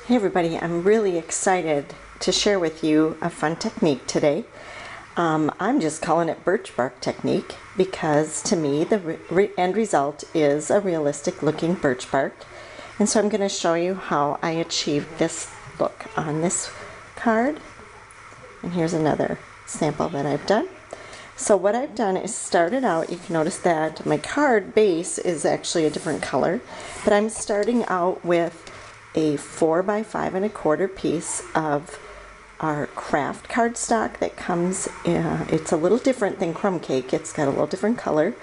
Hey everybody, I'm really excited to share with you a fun technique today. I'm just calling it birch bark technique because to me the end result is a realistic looking birch bark. And so I'm going to show you how I achieved this look on this card. And here's another sample that I've done. So what I've done is started out, you can notice that my card base is actually a different color, but I'm starting out with a 4x5 1/4 piece of our craft cardstock that comes, it's a little different than crumb cake. It's got a little different color,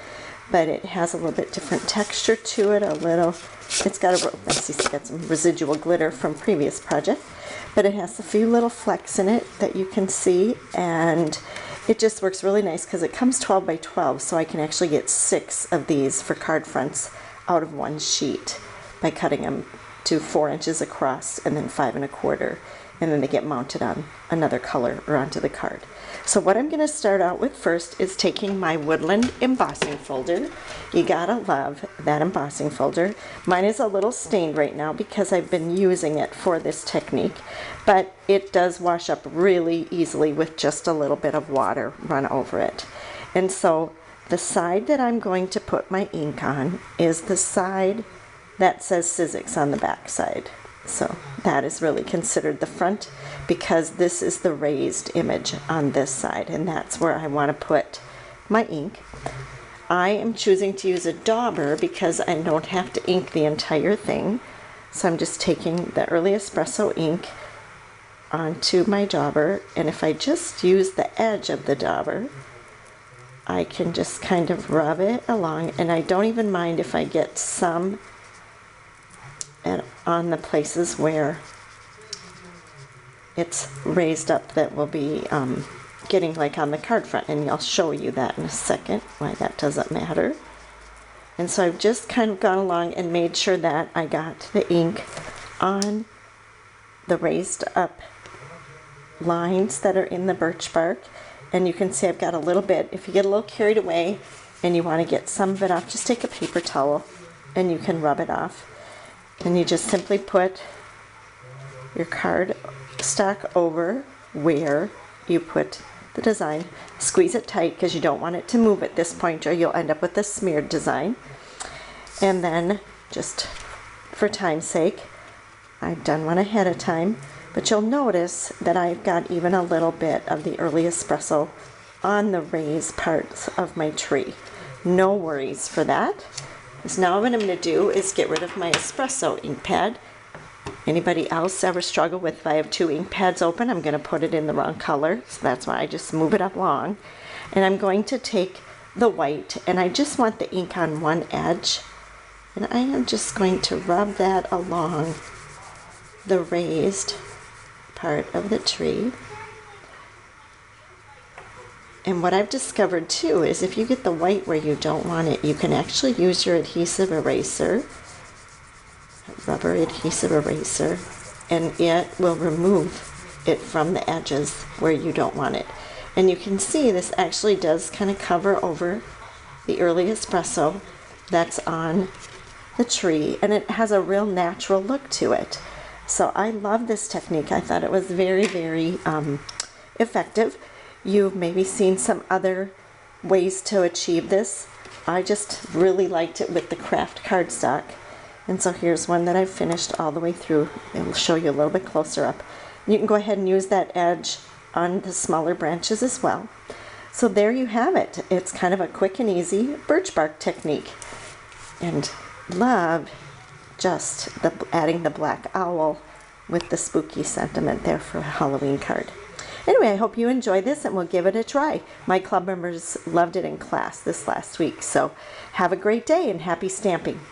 but it has a little bit different texture to it, it's got some residual glitter from previous project, but it has a few little flecks in it that you can see, and it just works really nice because it comes 12x12, so I can actually get 6 of these for card fronts out of one sheet by cutting them to 4 inches across and then 5 1/4, and then they get mounted on another color or onto the card. So what I'm going to start out with first is taking my woodland embossing folder. You gotta love that embossing folder. Mine is a little stained right now because I've been using it for this technique, but it does wash up really easily with just a little bit of water run over it. And so the side that I'm going to put my ink on is the side that says Sizzix on the back side. So that is really considered the front because this is the raised image on this side, and that's where I want to put my ink. I am choosing to use a dauber because I don't have to ink the entire thing. So I'm just taking the early espresso ink onto my dauber, and if I just use the edge of the dauber, I can just kind of rub it along, and I don't even mind if I get some on the places where it's raised up that will be getting like on the card front, and I'll show you that in a second why that doesn't matter. And so I've just kind of gone along and made sure that I got the ink on the raised up lines that are in the birch bark, and you can see I've got a little bit. If you get a little carried away and you want to get some of it off, just take a paper towel and you can rub it off. And you just simply put your card stock over where you put the design. Squeeze it tight because you don't want it to move at this point or you'll end up with a smeared design. And then, just for time's sake, I've done one ahead of time, but you'll notice that I've got even a little bit of the early espresso on the raised parts of my tree. No worries for that. So now what I'm going to do is get rid of my espresso ink pad. Anybody else ever struggle with if I have 2 ink pads open? I'm going to put it in the wrong color, so that's why I just move it along. And I'm going to take the white, and I just want the ink on one edge, and I am just going to rub that along the raised part of the tree. And what I've discovered too is if you get the white where you don't want it, you can actually use your adhesive eraser, rubber adhesive eraser, and it will remove it from the edges where you don't want it. And you can see this actually does kind of cover over the early espresso that's on the tree, and it has a real natural look to it. So I love this technique. I thought it was very, very effective. You've maybe seen some other ways to achieve this. I just really liked it with the craft cardstock. And so here's one that I've finished all the way through. It'll show you a little bit closer up. You can go ahead and use that edge on the smaller branches as well. So there you have it. It's kind of a quick and easy birch bark technique. And love just adding the black owl with the spooky sentiment there for a Halloween card. Anyway, I hope you enjoy this and we'll give it a try. My club members loved it in class this last week. So have a great day and happy stamping.